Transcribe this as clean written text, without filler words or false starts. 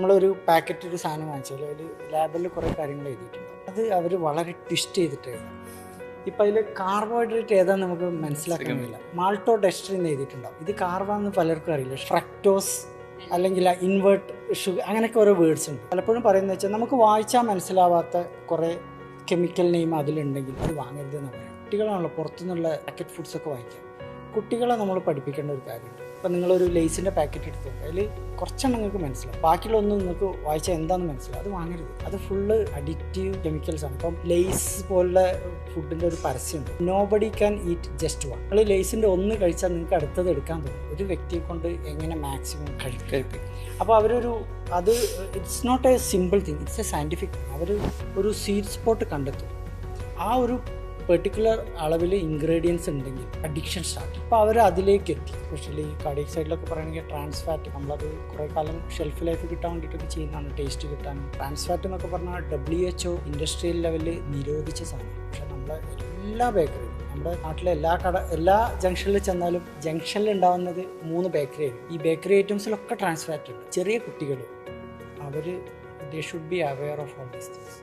നമ്മളൊരു പാക്കറ്റ് ഒരു സാധനം വാങ്ങിച്ചാൽ അതിൽ ലാബിൽ കുറേ കാര്യങ്ങൾ എഴുതിയിട്ടുണ്ട്. അത് അവർ വളരെ ട്വിസ്റ്റ് ചെയ്തിട്ട് എഴുതാം. ഇപ്പം അതിൽ കാർബോഹൈഡ്രേറ്റ് ഏതാന്ന് നമുക്ക് മനസ്സിലാക്കാൻ കഴിയില്ല. മാൾട്ടോ ഡെസ്റ്റർ എന്ന് എഴുതിയിട്ടുണ്ടാവും. ഇത് കാർബാന്ന് പലർക്കും അറിയില്ല. ഫ്രക്ടോസ് അല്ലെങ്കിൽ ഇൻവേർട്ട് ഷുഗർ അങ്ങനെയൊക്കെ ഓരോ വേർഡ്സ് ഉണ്ട്. പലപ്പോഴും പറയുന്നത് വെച്ചാൽ നമുക്ക് വായിച്ചാൽ മനസ്സിലാവാത്ത കുറേ കെമിക്കൽ നെയിം അതിലുണ്ടെങ്കിൽ അത് വാങ്ങരുതെന്ന് പറയാം. കുട്ടികളാണല്ലോ പുറത്തുനിന്നുള്ള പാക്കറ്റ് ഫുഡ്സൊക്കെ വാങ്ങിക്കുക. കുട്ടികളെ നമ്മൾ പഠിപ്പിക്കേണ്ട ഒരു കാര്യമുണ്ട്. ഇപ്പം നിങ്ങളൊരു ലേസിൻ്റെ പാക്കറ്റ് എടുത്ത് അതിൽ കുറച്ചെണ്ണം നിങ്ങൾക്ക് മനസ്സിലാവും, ബാക്കിയുള്ളൊന്നും നിങ്ങൾക്ക് വായിച്ചാൽ എന്താണെന്ന് മനസ്സിലാവും. അത് വാങ്ങരുത്. അത് ഫുള്ള് അഡിക്റ്റീവ് കെമിക്കൽസ് ആണ്. ഇപ്പം ലേസ് പോലുള്ള ഫുഡിൻ്റെ ഒരു പരസ്യമുണ്ട്, nobody can eat just one. നിങ്ങൾ ലേസിൻ്റെ ഒന്ന് കഴിച്ചാൽ നിങ്ങൾക്ക് അടുത്തത് എടുക്കാൻ തോന്നും. ഒരു വ്യക്തിയെ കൊണ്ട് എങ്ങനെ മാക്സിമം കഴിക്കും. അപ്പോൾ അത് it's not a simple thing, it's a scientific. അവർ ഒരു സ്വീറ്റ് സ്പോട്ട് കണ്ടെത്തും. ആ ഒരു പെർട്ടിക്കുലർ അളവിൽ ഇൻഗ്രീഡിയൻസ് ഉണ്ടെങ്കിൽ അഡിക്ഷൻ സ്റ്റാർട്ട്. അപ്പോൾ അവർ അതിലേക്ക് എത്തി. എസ്പെഷ്യലി കാർഡിയക് സൈഡിലൊക്കെ പറയുകയാണെങ്കിൽ ട്രാൻസ് ഫാറ്റ്, നമ്മളത് കുറേ കാലം ഷെൽഫ് ലൈഫ് കിട്ടാൻ വേണ്ടിയിട്ടൊക്കെ ചെയ്യുന്നതാണ്, ടേസ്റ്റ് കിട്ടാനും. ട്രാൻസ് ഫാറ്റ് എന്നൊക്കെ പറഞ്ഞാൽ WHO ഇൻഡസ്ട്രിയൽ ലെവലിൽ നിരോധിച്ച സാധനം. പക്ഷേ നമ്മളെ എല്ലാ ബേക്കറിയും, നമ്മുടെ നാട്ടിലെ എല്ലാ ജംഗ്ഷനിൽ ചെന്നാലും ജംഗ്ഷനിൽ ഉണ്ടാകുന്നത് 3 ബേക്കറി ആയിരിക്കും. ഈ ബേക്കറി ഐറ്റംസിലൊക്കെ ട്രാൻസ് ഫാറ്റ് ഉണ്ട്. ചെറിയ കുട്ടികൾ, അവർ they should be aware of all these things.